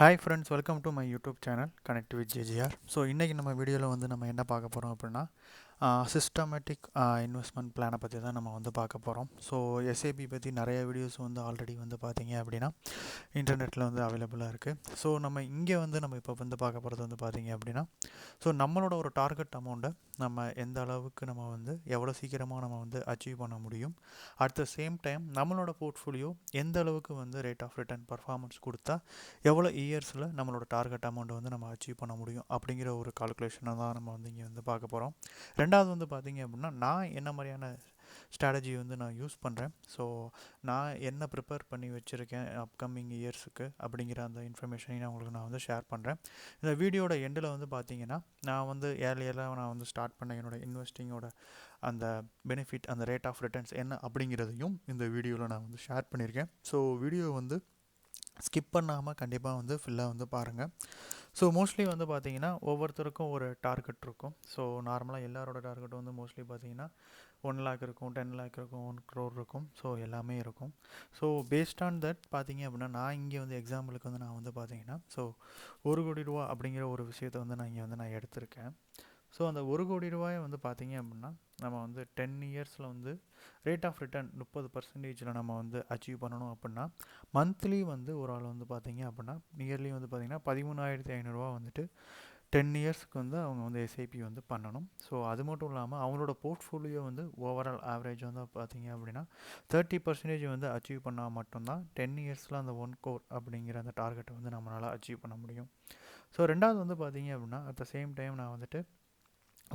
Hi friends, welcome to my YouTube channel connect with JGR. So இன்றைக்கி நம்ம வீடியோவில் வந்து நம்ம என்ன பார்க்க போகிறோம் அப்படின்னா சிஸ்டமேட்டிக் இன்வெஸ்ட்மெண்ட் பிளானை பற்றி தான் நம்ம வந்து பார்க்க போகிறோம். ஸோ எஸ்ஐபி பற்றி நிறைய வீடியோஸ் வந்து ஆல்ரெடி வந்து பார்த்தீங்க அப்படின்னா இன்டர்நெட்டில் வந்து அவைலபிளாக இருக்குது. ஸோ நம்ம இங்கே வந்து நம்ம இப்போ வந்து பார்க்க போகிறது வந்து பார்த்தீங்க அப்படின்னா நம்மளோட ஒரு டார்கெட் அமௌண்ட்டை நம்ம எந்த அளவுக்கு நம்ம வந்து எவ்வளோ சீக்கிரமாக நம்ம வந்து அச்சீவ் பண்ண முடியும், அட் த சேம் டைம் நம்மளோட போர்ட்ஃபோலியோ எந்த அளவுக்கு வந்து ரேட் ஆஃப் ரிட்டர்ன் பர்ஃபார்மன்ஸ் கொடுத்தா எவ்வளோ இயர்ஸில் நம்மளோட டார்கெட் அமௌண்ட்டை வந்து நம்ம அச்சீவ் பண்ண முடியும் அப்படிங்கிற ஒரு கால்குலேஷனை தான் நம்ம வந்து இங்கே வந்து பார்க்க போகிறோம். ரெண்டாவது வந்து பார்த்திங்க அப்படின்னா நான் என்ன மாதிரியான ஸ்ட்ராட்டஜி வந்து நான் யூஸ் பண்ணுறேன், ஸோ நான் என்ன ப்ரிப்பேர் பண்ணி வச்சுருக்கேன் அப்கமிங் இயர்ஸுக்கு அப்படிங்கிற அந்த இன்ஃபர்மேஷனையும் நான் வந்து ஷேர் பண்ணுறேன். இந்த வீடியோட எண்டில் வந்து பார்த்தீங்கன்னா நான் வந்து ஏர்லியராக நான் வந்து ஸ்டார்ட் பண்ண என்னோடய இன்வெஸ்டிங்கோட அந்த பெனிஃபிட், அந்த ரேட் ஆஃப் ரிட்டர்ன்ஸ் என்ன அப்படிங்கிறதையும் இந்த வீடியோவில் நான் வந்து ஷேர் பண்ணியிருக்கேன். ஸோ வீடியோ வந்து ஸ்கிப் பண்ணாமல் கண்டிப்பாக வந்து ஃபுல்லாக வந்து பாருங்கள். ஸோ மோஸ்ட்லி வந்து பார்த்தீங்கன்னா ஒவ்வொருத்தருக்கும் ஒரு டார்கெட் இருக்கும். ஸோ நார்மலாக எல்லாரோட டார்கெட்டும் வந்து மோஸ்ட்லி பார்த்தீங்கன்னா 1 lakh இருக்கும், 10 lakh இருக்கும், 1 crore இருக்கும். ஸோ எல்லாமே இருக்கும். ஸோ பேஸ்ட் ஆன் தட் பார்த்தீங்க அப்படின்னா நான் இங்கே வந்து எக்ஸாம்பிளுக்கு வந்து நான் வந்து பார்த்தீங்கன்னா 1 கோடி ரூபா அப்படிங்கிற ஒரு விஷயத்தை வந்து நான் இங்கே வந்து நான் எடுத்திருக்கேன். ஸோ அந்த 1 கோடி ரூபாயை வந்து பார்த்தீங்க அப்படின்னா நம்ம வந்து 10 இயர்ஸில் வந்து ரேட் ஆஃப் ரிட்டர்ன் 30%ல் நம்ம வந்து அச்சீவ் பண்ணணும் அப்படின்னா மந்த்லி வந்து ஒரு ஆள் வந்து பார்த்தீங்க அப்படின்னா நியர்லி வந்து பார்த்தீங்கன்னா 13,500 வந்துட்டு 10 இயர்ஸ்க்கு வந்து அவங்க வந்து எஸ்ஐபி வந்து பண்ணணும். ஸோ அது மட்டும் இல்லாமல் அவங்களோட போர்ட்ஃபோலியோ வந்து ஓவரால் ஆவரேஜ் வந்து பார்த்தீங்க அப்படின்னா 30% வந்து அச்சீவ் பண்ணால் மட்டும்தான் 10 இயர்ஸில் அந்த 1 crore அப்படிங்கிற அந்த டார்கெட்டை வந்து நம்மளால் அச்சீவ் பண்ண முடியும். ஸோ ரெண்டாவது வந்து பார்த்தீங்க அப்படின்னா அட் த சேம் டைம் நான் வந்துட்டு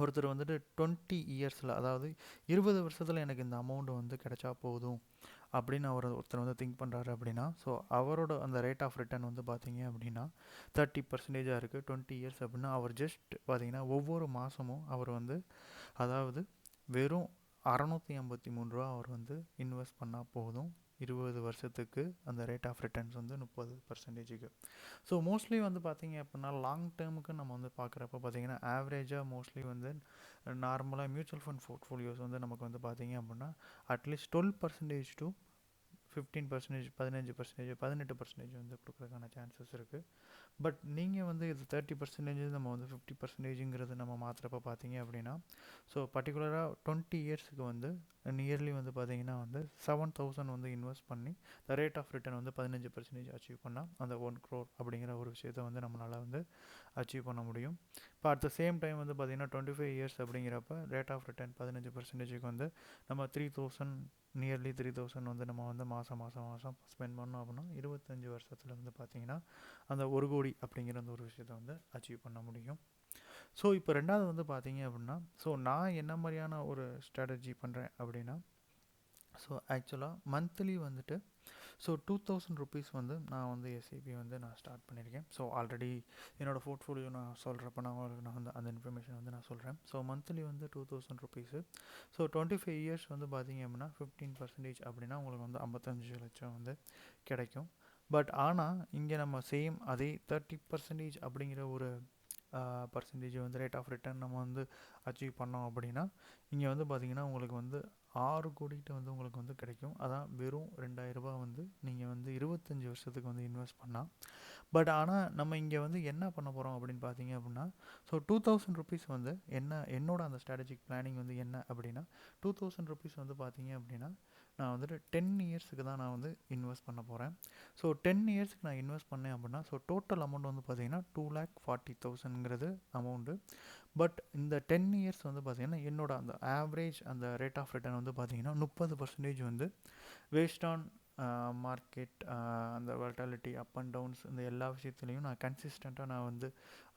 ஒருத்தர் வந்துட்டு 20 இயர்ஸில், அதாவது 20 வருஷத்தில் எனக்கு இந்த அமௌண்ட்டு வந்து கிடைச்சா போதும் அப்படின்னு ஒருத்தர் வந்து திங்க் பண்ணுறாரு அப்படின்னா ஸோ அவரோட அந்த ரேட் ஆஃப் ரிட்டர்ன் வந்து பார்த்தீங்க அப்படின்னா 30% இருக்குது. 20 இயர்ஸ் அப்படின்னா அவர் ஜஸ்ட் பார்த்தீங்கன்னா ஒவ்வொரு மாதமும் அவர் வந்து அதாவது வெறும் 653 ரூபா அவர் வந்து இன்வெஸ்ட் பண்ணால் போதும் 20 வருஷத்துக்கு அந்த ரேட் ஆஃப் ரிட்டர்ன்ஸ் வந்து 30%. ஸோ மோஸ்ட்லி வந்து பார்த்தீங்க அப்படின்னா லாங் டேர்முக்கு நம்ம வந்து பார்க்குறப்ப பார்த்தீங்கன்னா ஆவரேஜாக மோஸ்ட்லி வந்து நார்மலாக மியூச்சுவல் ஃபண்ட் போர்ட்ஃபோலியோஸ் வந்து நமக்கு வந்து பார்த்தீங்க அப்படின்னா அட்லீஸ்ட் 12% டு 15%, 15%, 18% வந்து கொடுக்குறதுக்கான சான்சஸ் இருக்குது. பட் நீங்கள் வந்து இது 30% நம்ம வந்து 50%ங்கிறது நம்ம மாற்றுறப்ப பார்த்தீங்க அப்படின்னா ஸோ பர்டிகுலராக 20 இயர்ஸுக்கு வந்து நியர்லி வந்து பார்த்தீங்கன்னா வந்து 7,000 வந்து இன்வெஸ்ட் பண்ணி த ரேட் ஆஃப் ரிட்டர்ன் வந்து 15% அச்சீவ் பண்ணால் அந்த 1 crore அப்படிங்கிற ஒரு விஷயத்தை வந்து நம்மளால் வந்து அச்சீவ் பண்ண முடியும். இப்போ அட் த சேம் டைம் வந்து பார்த்தீங்கன்னா 25 இயர்ஸ் அப்படிங்கிறப்ப ரேட் ஆஃப் ரிட்டர்ன் 15%க்கு வந்து நம்ம 3,000, நியர்லி 3,000 வந்து நம்ம வந்து மாதம் ஸ்பெண்ட் பண்ணோம் அப்படின்னா 25 வருஷத்தில் வந்து பார்த்தீங்கன்னா அந்த 1 கோடி அப்படிங்கிற அந்த ஒரு விஷயத்தை வந்து அச்சீவ் பண்ண முடியும். ஸோ இப்போ ரெண்டாவது வந்து பார்த்தீங்க அப்படின்னா நான் என்ன மாதிரியான ஒரு ஸ்ட்ராட்டஜி பண்ணுறேன் அப்படின்னா ஆக்சுவலாக மந்த்லி வந்துட்டு 2,000 ருபீஸ் வந்து நான் வந்து எஸ்ஐபி வந்து நான் ஸ்டார்ட் பண்ணியிருக்கேன். ஸோ ஆல்ரெடி என்னோடய போர்ட்ஃபோலியோ நான் சொல்கிறப்ப நான் வந்து அந்த இன்ஃபர்மேஷன் வந்து நான் சொல்கிறேன். ஸோ மந்த்லி வந்து 2,000 ருபீஸு. 25 இயர்ஸ் வந்து பார்த்தீங்க அப்படின்னா 15% அப்படின்னா உங்களுக்கு வந்து 55 லட்சம் வந்து கிடைக்கும். பட் ஆனால் இங்கே நம்ம சேம் அதே 30% அப்படிங்கிற ஒரு பர்சன்டேஜ் வந்து ரேட் ஆஃப் ரிட்டர்ன் நம்ம வந்து அச்சீவ் பண்ணோம் அப்படின்னா இங்கே வந்து பார்த்திங்கன்னா உங்களுக்கு வந்து 6 கோடிகிட்ட வந்து உங்களுக்கு வந்து கிடைக்கும். அதான் வெறும் 2,000 ரூபா வந்து நீங்கள் வந்து 25 வருஷத்துக்கு வந்து இன்வெஸ்ட் பண்ணால். பட் ஆனால் நம்ம இங்கே வந்து என்ன பண்ண போகிறோம் அப்படின்னு பார்த்தீங்க அப்படின்னா 2,000 ருபீஸ் வந்து என்னோட அந்த ஸ்ட்ராட்டஜிக் பிளானிங் வந்து என்ன அப்படின்னா 2,000 ருபீஸ் வந்து பார்த்தீங்க அப்படின்னா நான் வந்துட்டு 10 இயர்ஸுக்கு தான் நான் வந்து இன்வெஸ்ட் பண்ண போகிறேன். 10 இயர்ஸ்க்கு நான் இன்வெஸ்ட் பண்ணேன் அப்படின்னா டோட்டல் அமௌண்ட் வந்து பார்த்தீங்கன்னா 2,40,000ங்கிறது அமௌண்ட்டு. பட் இந்த 10 இயர்ஸ் வந்து பார்த்தீங்கன்னா என்னோட அந்த ஆவரேஜ் அந்த ரேட் ஆஃப் ரிட்டர்ன் வந்து பார்த்தீங்கன்னா 30% வந்து வேஸ்ட் ஆன் மார்க்கெட், அந்த வர்டாலிட்டி, அப் அண்ட் டவுன்ஸ், இந்த எல்லா விஷயத்துலையும் நான் கன்சிஸ்டண்ட்டாக நான் வந்து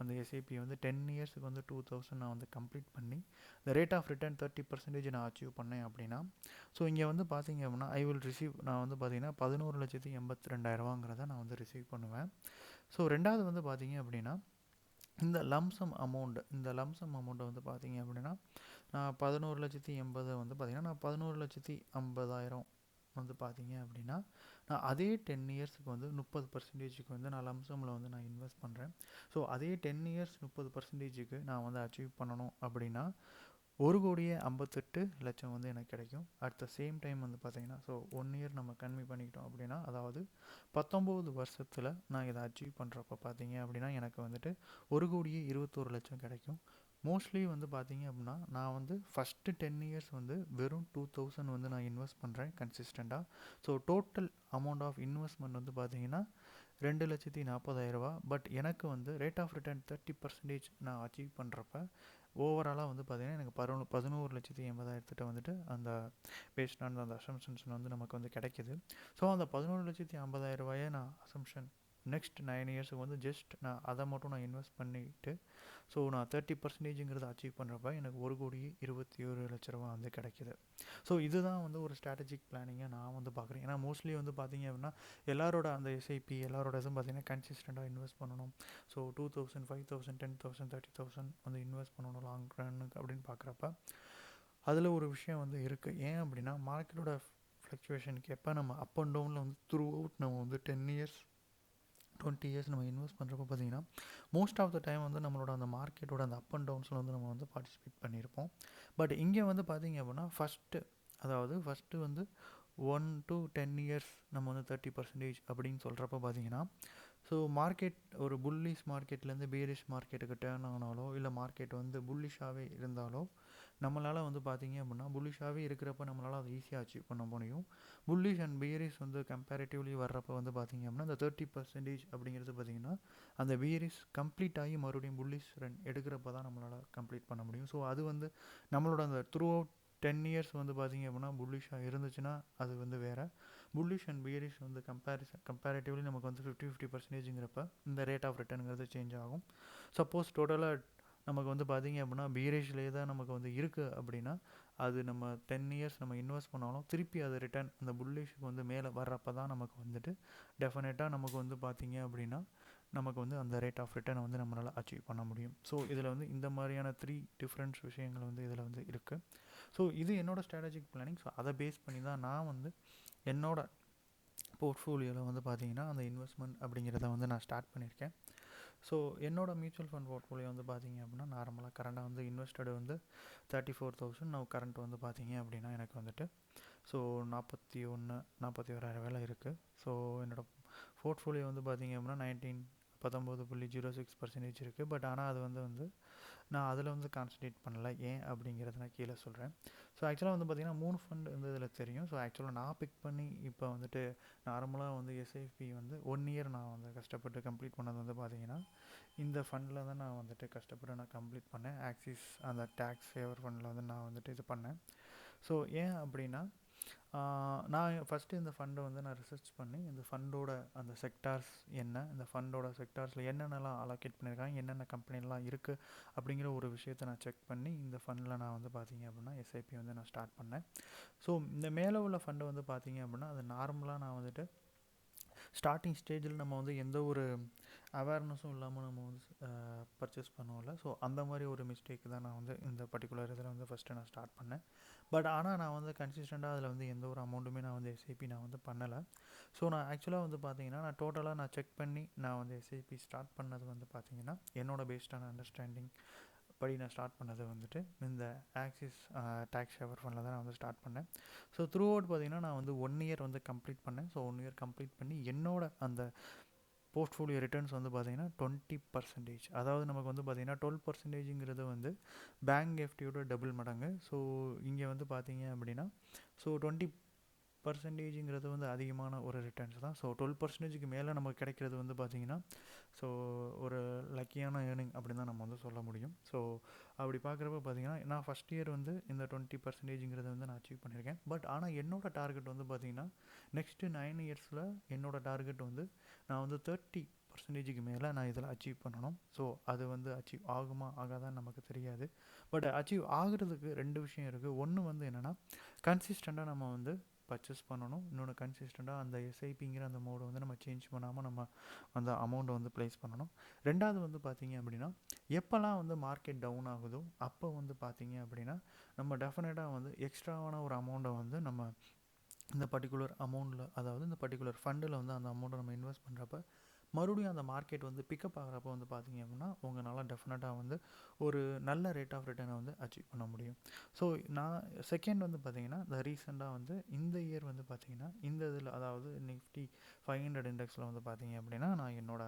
அந்த எஸ்ஐபி வந்து 10 இயர்ஸுக்கு வந்து 2,000 நான் வந்து கம்ப்ளீட் பண்ணி இந்த ரேட் ஆஃப் ரிட்டர்ன் 30% நான் அச்சீவ் பண்ணேன் அப்படின்னா இங்கே வந்து பார்த்தீங்க அப்படின்னா ஐ வில் ரிசீவ், நான் வந்து பார்த்தீங்கன்னா 11,82,000 நான் வந்து ரிசீவ் பண்ணுவேன். ரெண்டாவது வந்து பார்த்தீங்க அப்படின்னா இந்த லம்சம் அமௌண்ட்டை வந்து பார்த்தீங்க அப்படின்னா நான் 11,80,000 வந்து பார்த்தீங்கன்னா நான் 11,50,000 வந்து பார்த்தீங்க அப்படின்னா நான் அதே 10 இயர்ஸுக்கு வந்து 30%க்கு வந்து நான் லம்சமில் வந்து நான் இன்வெஸ்ட் பண்ணுறேன். அதே 10 இயர்ஸ் 30%க்கு நான் வந்து அச்சீவ் பண்ணணும் அப்படின்னா ₹1,58,00,000 வந்து எனக்கு கிடைக்கும். அட் த சேம் டைம் வந்து பார்த்தீங்கன்னா, ஸோ 1 இயர் நம்ம கம்மி பண்ணிக்கிட்டோம் அப்படின்னா, அதாவது 19 வருஷத்தில் நான் இதை அச்சீவ் பண்ணுறப்ப பார்த்தீங்க அப்படின்னா, எனக்கு வந்துட்டு ₹1,21,00,000 கிடைக்கும். மோஸ்ட்லி வந்து பார்த்தீங்க அப்படின்னா, நான் வந்து ஃபஸ்ட்டு 10 இயர்ஸ் வந்து வெறும் 2000 வந்து நான் இன்வெஸ்ட் பண்ணுறேன் கன்சிஸ்டண்ட்டாக. So total amount of investment வந்து பார்த்தீங்கன்னா ₹2,40,000. பட் எனக்கு வந்து ரேட் ஆஃப் ரிட்டர்ன் 30% நான் அச்சீவ் பண்ணுறப்ப ஓவராலாக வந்து பார்த்தீங்கன்னா எனக்கு 11,80,000 வந்துட்டு அந்த பேஸ்ட் ஆன் அந்த அசம்ஷன்ஸ் வந்து நமக்கு வந்து கிடைக்கிது. ஸோ அந்த 11,50,000 நான் அசம்ஷன் நெக்ஸ்ட் 9 இயர்ஸுக்கு வந்து ஜஸ்ட் நான் அதை மட்டும் நான் இன்வெஸ்ட் பண்ணிவிட்டு, ஸோ நான் 30%ங்கிறத அச்சீவ் பண்ணுறப்ப எனக்கு ₹1,21,00,000 வந்து கிடைக்கிது. ஸோ இதுதான் வந்து ஒரு ஸ்ட்ராட்டஜிக் பிளானிங்கை நான் வந்து பார்க்குறேன். ஏன்னா மோஸ்ட்லி வந்து பார்த்தீங்க அப்படின்னா எல்லாரோட அந்த எஸ்ஐபி எல்லாரோட இதுவும் பார்த்தீங்கன்னா கன்சிஸ்டண்ட்டாக இன்வெஸ்ட் பண்ணணும். ஸோ 2,000 5,000 10,000 30,000 வந்து இன்வெஸ்ட் பண்ணணும் லாங் ரன்னுக்கு அப்படின்னு பார்க்குறப்ப அதில் ஒரு விஷயம் வந்து இருக்குது. ஏன் அப்படின்னா மார்க்கெட்டோட ஃப்ளக்சுவேஷனுக்கு எப்போ நம்ம அப் அண்ட் டவுனில் வந்து த்ரூ அவுட் நம்ம வந்து 10 இயர்ஸ் 20 இயர்ஸ் நம்ம இன்வெஸ்ட் பண்ணுறப்ப பார்த்தீங்கன்னா மோஸ்ட் ஆஃப் த டைம் வந்து நம்மளோட அந்த மார்க்கெட்டோட அந்த அப் அண்ட் டவுன்ஸில் வந்து நம்ம வந்து பார்ட்டிசிபேட் பண்ணியிருப்போம். பட் இங்கே வந்து பார்த்தீங்க அப்படின்னா ஃபஸ்ட்டு வந்து 1 to 10 இயர்ஸ் நம்ம வந்து 30% அப்படின்னு சொல்கிறப்ப பார்த்தீங்கன்னா, ஸோ மார்க்கெட் ஒரு புல்லிஷ் மார்க்கெட்லேருந்து பேரிஷ் மார்க்கெட்டுக்கு டேர்ன் ஆனாலோ இல்லை மார்க்கெட் வந்து புல்லிஷாகவே இருந்தாலோ நம்மளால் வந்து பார்த்தீங்க அப்படின்னா புல்லிஷாகவே இருக்கிறப்ப நம்மளால் அதை ஈஸியாக அச்சீவ் பண்ண முடியும். புல்லிஷ் அண்ட் பேரிஷ் வந்து கம்பேரிட்டிவ்லி வர்றப்போ வந்து பார்த்தீங்க அப்படின்னா அந்த 30% அப்படிங்கிறது பார்த்தீங்கன்னா அந்த பேரிஷ் கம்ப்ளீட் ஆகி மறுபடியும் புல்லிஷ் ரன் எடுக்கிறப்ப தான் நம்மளால் கம்ப்ளீட் பண்ண முடியும். ஸோ அது வந்து நம்மளோட அந்த த்ரூ அவுட் 10 இயர்ஸ் வந்து பார்த்தீங்க அப்படின்னா புல்லிஷாக இருந்துச்சுன்னா அது வந்து வேறு. புல்லிஷ் அண்ட் பேரிஷ் வந்து கம்பேரிட்டிவ்லி நமக்கு வந்து 50-50%ங்கிறப்ப இந்த ரேட் ஆஃப் ரிட்டர்னுங்கிறது சேஞ்ச் ஆகும். சப்போஸ் டோட்டலாக நமக்கு வந்து பார்த்தீங்க அப்படின்னா பேரிஷ்லேயே தான் நமக்கு வந்து இருக்குது அப்படின்னா அது நம்ம 10 இயர்ஸ் நம்ம இன்வெஸ்ட் பண்ணாலும் திருப்பி அது ரிட்டர்ன் அந்த புல்லிஷுக்கு வந்து மேலே வர்றப்ப தான் நமக்கு வந்துட்டு டெஃபினட்டாக நமக்கு வந்து பார்த்தீங்க அப்படின்னா நமக்கு வந்து அந்த ரேட் ஆஃப் ரிட்டர்னை வந்து நம்மளால் அச்சீவ் பண்ண முடியும். ஸோ இதில் வந்து இந்த மாதிரியான 3 டிஃப்ரெண்ட்ஸ் விஷயங்கள் வந்து இதில் வந்து இருக்குது. ஸோ இது என்னோடய ஸ்ட்ராட்டஜிக் பிளானிங். ஸோ அதை பேஸ் பண்ணி தான் நான் வந்து என்னோடய போர்ட்ஃபோலியோவில் வந்து பார்த்தீங்கன்னா அந்த இன்வெஸ்ட்மெண்ட் அப்படிங்கிறத வந்து நான் ஸ்டார்ட் பண்ணியிருக்கேன். ஸோ என்னோடய மியூச்சுவல் ஃபண்ட் போர்ட்ஃபோலியோ வந்து பார்த்தீங்க அப்படின்னா நார்மலாக கரண்டாக வந்து இன்வெஸ்டட் வந்து 34,000. நான் கரண்ட் வந்து பார்த்தீங்க அப்படின்னா எனக்கு வந்துட்டு ஸோ 41,000 இருக்குது. ஸோ என்னோடய போர்ட்ஃபோலியோ வந்து பார்த்தீங்க அப்படின்னா 19.06% இருக்குது. பட் ஆனால் அது வந்து நான் அதில் வந்து கான்சன்ட்ரேட் பண்ணலை. ஏன் அப்படிங்கிறத நான் கீழே சொல்கிறேன். ஸோ ஆக்சுவலாக வந்து பார்த்திங்கன்னா 3 ஃபண்ட் வந்து இதில் தெரியும். ஸோ ஆக்சுவலாக நான் பிக் பண்ணி இப்போ வந்துட்டு நார்மலாக வந்து எஸ்ஐபி வந்து 1 இயர் நான் வந்து கஷ்டப்பட்டு கம்ப்ளீட் பண்ணது வந்து பார்த்திங்கன்னா இந்த ஃபண்டில் தான் நான் வந்துட்டு கஷ்டப்பட்டு நான் கம்ப்ளீட் பண்ணேன். ஆக்சிஸ் அந்த டேக்ஸ் சேவர் ஃபண்டில் வந்து நான் வந்துட்டு இது பண்ணேன். ஸோ ஏன் அப்படின்னா நான் ஃபஸ்ட்டு இந்த ஃபண்டை வந்து நான் ரிசர்ச் பண்ணி இந்த ஃபண்டோட அந்த செக்டார்ஸ் என்ன, இந்த ஃபண்டோட செக்டார்ஸில் என்னென்னலாம் அலோகேட் பண்ணியிருக்காங்க, என்னென்ன கம்பெனிலாம் இருக்குது அப்படிங்கிற ஒரு விஷயத்தை நான் செக் பண்ணி இந்த ஃபண்டில் நான் வந்து பார்த்தீங்க அப்படின்னா எஸ்ஐபி வந்து நான் ஸ்டார்ட் பண்ணேன். ஸோ இந்த மேலே உள்ள ஃபண்டை வந்து பார்த்தீங்க அப்படின்னா அது நார்மலாக நான் வந்துட்டு ஸ்டார்டிங் ஸ்டேஜில் நம்ம வந்து எந்த ஒரு அவேர்னஸும் இல்லாமல் நம்ம வந்து பர்ச்சேஸ் பண்ணுவோம்ல. ஸோ அந்த மாதிரி ஒரு மிஸ்டேக் தான் நான் வந்து இந்த பர்டிகுலர் இதில் வந்து ஃபஸ்ட்டு நான் ஸ்டார்ட் பண்ணேன். பட் ஆனால் நான் வந்து கன்சிஸ்டண்ட்டாக அதில் வந்து எந்த ஒரு அமௌண்ட்டுமே நான் வந்து எஸ்ஐபி நான் வந்து பண்ணலை. ஸோ நான் ஆக்சுவலாக வந்து பார்த்தீங்கன்னா நான் டோட்டலாக நான் செக் பண்ணி நான் வந்து எஸ்ஐபி ஸ்டார்ட் பண்ணது வந்து பார்த்தீங்கன்னா என்னோடய பேஸ்டான அண்டர்ஸ்டாண்டிங் படி நான் ஸ்டார்ட் பண்ணது வந்துட்டு இந்த ஆக்சிஸ் டேக்ஸ் சேவர் ஃபண்டில் தான் நான் வந்து ஸ்டார்ட் பண்ணேன். ஸோ த்ரூ அவுட் பார்த்தீங்கன்னா நான் வந்து 1 இயர் வந்து கம்ப்ளீட் பண்ணேன். ஸோ 1 இயர் கம்ப்ளீட் பண்ணி என்னோட அந்த போர்ட்ஃபோலியோ ரிட்டர்ன்ஸ் வந்து பார்த்தீங்கன்னா 20%. அதாவது நமக்கு வந்து பார்த்தீங்கன்னா 12%ங்கிறது வந்து பேங்க் நிஃப்டியோட டபுள் மடங்கு. ஸோ இங்கே வந்து பார்த்தீங்க அப்படின்னா ஸோ 20%ங்கிறது வந்து அதிகமான ஒரு ரிட்டர்ன்ஸ் தான். ஸோ 12%க்கு மேலே நமக்கு கிடைக்கிறது வந்து பார்த்திங்கன்னா ஸோ ஒரு லக்கியான ஏர்னிங் அப்படின்னு தான் நம்ம வந்து சொல்ல முடியும். ஸோ அப்படி பார்க்குறப்ப பார்த்திங்கன்னா நான் ஃபஸ்ட் இயர் வந்து இந்த 20%ங்கிறத வந்து நான் அச்சீவ் பண்ணியிருக்கேன். பட் ஆனால் என்னோடய டார்கெட் வந்து பார்த்திங்கன்னா நெக்ஸ்ட்டு 9 இயர்ஸில் என்னோடய டார்கெட் வந்து நான் வந்து 30%க்கு மேலே நான் இதில் அச்சீவ் பண்ணணும். ஸோ அது வந்து அச்சீவ் ஆகுமா ஆகாதான்னு நமக்கு தெரியாது. பட் அச்சீவ் ஆகிறதுக்கு 2 விஷயம் இருக்குது. ஒன்று வந்து என்னென்னா கன்சிஸ்டண்ட்டாக நம்ம வந்து பர்ச்சேஸ் பண்ணணும். இன்னொன்று கன்சிஸ்டண்ட்டாக அந்த எஸ்ஐபிங்கிற அந்த மோடை வந்து நம்ம சேஞ்ச் பண்ணாமல் நம்ம அந்த அமௌண்ட்டை வந்து ப்ளேஸ் பண்ணணும். ரெண்டாவது வந்து பார்த்திங்க அப்படின்னா எப்போல்லாம் வந்து மார்க்கெட் டவுன் ஆகுதோ அப்போ வந்து பார்த்திங்க அப்படின்னா நம்ம டெஃபினட்டாக வந்து எக்ஸ்ட்ராவான ஒரு அமௌண்ட்டை வந்து நம்ம இந்த பர்டிகுலர் அமௌண்ட்டில் அதாவது இந்த பர்டிகுலர் ஃபண்டில் வந்து அந்த அமௌண்ட்டை நம்ம இன்வெஸ்ட் பண்ணுறப்ப மறுபடியும் அந்த மார்க்கெட் வந்து பிக்கப் ஆகிறப்போ வந்து பார்த்தீங்க அப்படின்னா உங்களால் டெஃபினட்டாக வந்து ஒரு நல்ல ரேட் ஆஃப் ரிட்டர்னை வந்து அச்சீவ் பண்ண முடியும். ஸோ நான் செகண்ட் வந்து பார்த்தீங்கன்னா இந்த ரீசெண்டாக வந்து இந்த இயர் வந்து பார்த்தீங்கன்னா இந்த இதில் அதாவது நிஃப்டி 500 இண்டெக்ஸில் வந்து பார்த்தீங்க அப்படின்னா நான் என்னோட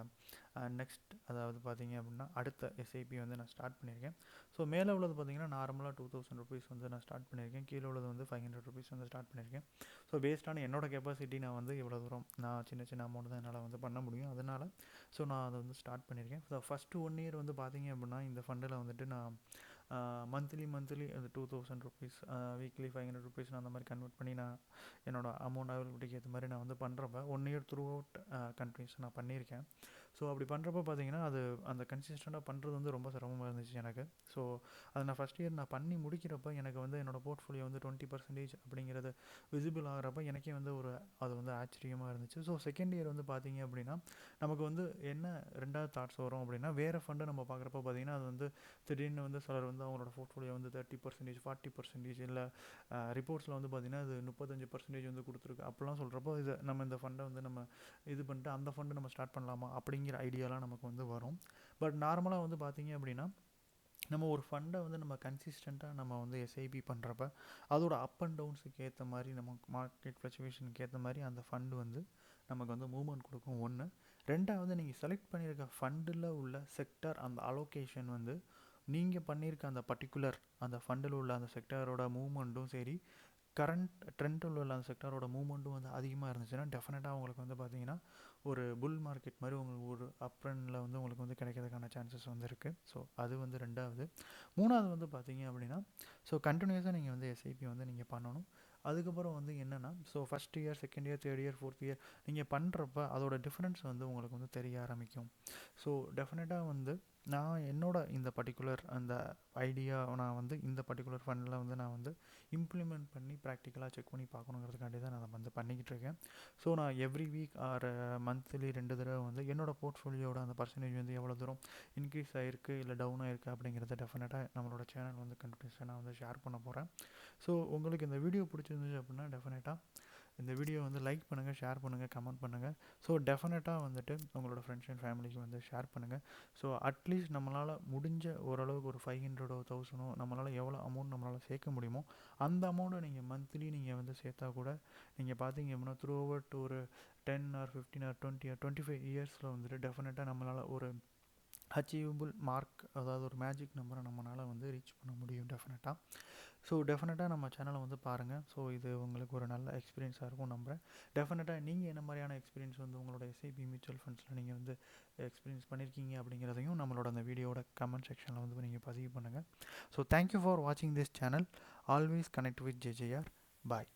நெக்ஸ்ட் அதாவது பார்த்தீங்க அப்படின்னா அடுத்த எஸ்ஐபி வந்து நான் ஸ்டார்ட் பண்ணியிருக்கேன். ஸோ மேலே உள்ளது பார்த்தீங்கன்னா நார்மலாக 2000 ருபீஸ் வந்து நான் ஸ்டார்ட் பண்ணியிருக்கேன். கீழே உள்ளது வந்து 500 ருபீஸ் வந்து ஸ்டார்ட் பண்ணியிருக்கேன். ஸோ பேஸ்டான என்னோட கெப்பாசிட்டி நான் வந்து இவ்வளோ தூரம் நான் சின்ன சின்ன அமௌண்ட் தான் என்னால் வந்து பண்ண முடியும். அதனால் ஸோ நான் அதை வந்து ஸ்டார்ட் பண்ணியிருக்கேன். ஸோ ஃபஸ்ட்டு 1 இயர் வந்து பார்த்தீங்க அப்படின்னா இந்த ஃபண்டில் வந்துட்டு நான் மந்த்லி அது 2000 ருபீஸ் வீக்லி 500 ருபீஸ் நான் அந்த மாதிரி கன்வெர்ட் பண்ணி நான் என்னோடய அமௌண்ட் அவைலபிலிட்டிக்கு ஏற்ற மாதிரி நான் வந்து பண்ணுறப்ப 1 இயர் த்ரூ அவுட் கண்ட்ரிஸ் நான் பண்ணியிருக்கேன். ஸோ அப்படி பண்ணுறப்ப பார்த்தீங்கன்னா அது அந்த கன்சிஸ்டண்ட்டாக பண்ணுறது வந்து ரொம்ப சிரமமாக இருந்துச்சு எனக்கு. ஸோ அதை நான் ஃபஸ்ட் இயர் நான் பண்ணி முடிக்கிறப்ப எனக்கு வந்து என்னோடய போர்ட்ஃபோலியோ வந்து 20% அப்படிங்கிறது விசிபிள் ஆகிறப்ப எனக்கே வந்து அது வந்து ஆச்சரியமாக இருந்துச்சு. ஸோ செகண்ட் இயர் வந்து பார்த்தீங்க அப்படின்னா நமக்கு வந்து என்ன ரெண்டாவது தாட்ஸ் வரும் அப்படின்னா வேறு ஃபண்டை நம்ம பார்க்குறப்ப பார்த்தீங்கன்னா அது வந்து திடீர்னு வந்து சிலர் வந்து அவங்களோட போர்ட்ஃபோலியோ வந்து 30%, 40% இல்லை ரிப்போர்ட்ஸில் வந்து பார்த்திங்கன்னா அது 35% வந்து கொடுத்துருக்கு. அப்போலாம் சொல்கிறப்போ இது நம்ம இந்த ஃபண்டை வந்து நம்ம இது பண்ணிட்டு அந்த ஃபண்டை நம்ம ஸ்டார்ட் பண்ணலாமா அப்படிங்கிற ஐடியாலாம் நமக்கு வந்து வரும். பட் நார்மலாக வந்து பார்த்திங்க அப்படின்னா நம்ம ஒரு ஃபண்டை வந்து நம்ம கன்சிஸ்டண்ட்டாக நம்ம வந்து எஸ்ஐபி பண்ணுறப்ப அதோட அப் அண்ட் டவுன்ஸுக்கு ஏற்ற மாதிரி நம்ம மார்க்கெட் ஃப்ளக்சுவேஷனுக்கு ஏற்ற மாதிரி அந்த ஃபண்டு வந்து நமக்கு வந்து மூவ்மெண்ட் கொடுக்கும். ஒன்று. ரெண்டாவது நீங்கள் செலக்ட் பண்ணியிருக்க ஃபண்டில் உள்ள செக்டார் அந்த அலோகேஷன் வந்து நீங்கள் பண்ணியிருக்க அந்த பர்டிகுலர் அந்த ஃபண்டில் உள்ள அந்த செக்டாரோட மூவ்மெண்ட்டும் சரி கரண்ட் ட்ரெண்டில் உள்ள அந்த செக்டாரோட மூவ்மெண்ட்டும் வந்து அதிகமாக இருந்துச்சுன்னா டெஃபினட்டாக உங்களுக்கு வந்து பார்த்தீங்கன்னா ஒரு புல் மார்க்கெட் மாதிரி உங்களுக்கு ஒரு அப் ட்ரெண்டில் வந்து உங்களுக்கு வந்து கிடைக்கிறதுக்கான சான்சஸ் வந்து இருக்குது. ஸோ அது வந்து ரெண்டாவது. மூணாவது வந்து பார்த்தீங்க அப்படின்னா ஸோ கண்டினியூஸாக நீங்கள் வந்து எஸ்ஐபி வந்து நீங்கள் பண்ணணும். அதுக்கப்புறம் வந்து என்னென்னா so first year, second year, third year, fourth year நீங்கள் பண்ணுறப்ப அதோட டிஃப்ரென்ஸ் வந்து உங்களுக்கு வந்து தெரிய ஆரம்பிக்கும். ஸோ டெஃபினட்டாக வந்து நான் என்னோட இந்த பர்டிகுலர் அந்த ஐடியா நான் வந்து இந்த பர்டிகுலர் ஃபண்டில் வந்து நான் வந்து இம்ப்ளிமெண்ட் பண்ணி ப்ராக்டிக்கலாக செக் பண்ணி பார்க்கணுங்கிறதுக்காண்டி தான் நான் வந்து பண்ணிக்கிட்டு இருக்கேன். ஸோ நான் எவ்ரி வீக் ஆர் மந்த்லி 2 தடவை வந்து என்னோடய போர்ட்ஃபோலியோட அந்த பர்சன்டேஜ் வந்து எவ்வளோ தூரம் இன்க்ரீஸ் ஆகிருக்கு இல்லை டவுன் ஆகிருக்கு அப்படிங்கிறத டெஃபினட்டாக நம்மளோட சேனல் வந்து கண்டினியூஸாக நான் வந்து ஷேர் பண்ண போகிறேன். ஸோ உங்களுக்கு இந்த வீடியோ பிடிச்சிருந்துச்சு அப்படின்னா டெஃபினட்டாக இந்த வீடியோ வந்து லைக் பண்ணுங்கள், ஷேர் பண்ணுங்கள், கமெண்ட் பண்ணுங்கள். ஸோ டெஃபினட்டாக வந்துட்டு உங்களோட ஃப்ரெண்ட்ஸ் அண்ட் ஃபேமிலிக்கு வந்து ஷேர் பண்ணுங்கள். ஸோ அட்லீஸ்ட் நம்மளால் முடிஞ்ச ஓரளவுக்கு ஒரு 500 1000 நம்மளால் எவ்வளோ அமௌண்ட் நம்மளால் சேர்க்க முடியுமோ அந்த அமௌண்ட்டை நீங்கள் மந்த்லி நீங்கள் வந்து சேர்த்தா கூட நீங்கள் பார்த்தீங்க அப்படின்னா த்ரூ அவுட் ஒரு 10 ஆர் 15 ஆர் 20 ஆர் 25 இயர்ஸில் வந்துட்டு டெஃபினட்டாக நம்மளால் ஒரு அச்சீவபிள் மார்க் அதாவது ஒரு மேஜிக் நம்பரை நம்மளால் வந்து ரீச் பண்ண முடியும் டெஃபினட்டாக. ஸோ டெஃபினட்டாக நம்ம சேனலை வந்து பாருங்கள். ஸோ இது உங்களுக்கு ஒரு நல்ல எக்ஸ்பீரியன்ஸாக இருக்கும் நம்புகிறேன். டெஃபினட்டாக நீங்கள் என்ன மாதிரியான எக்ஸ்பீரியன்ஸ் வந்து உங்களோட எஸ்ஐபி மியூச்சுவல் ஃபண்ட்ஸில் நீங்கள் வந்து எக்ஸ்பீரியன்ஸ் பண்ணியிருக்கீங்க அப்படிங்கிறதையும் நம்மளோட அந்த வீடியோட கமெண்ட் செக்ஷனில் வந்து நீங்கள் பதிவு பண்ணுங்கள். ஸோ தேங்க்யூ ஃபார் வாட்சிங் this channel. Always connect with JJR. Bye.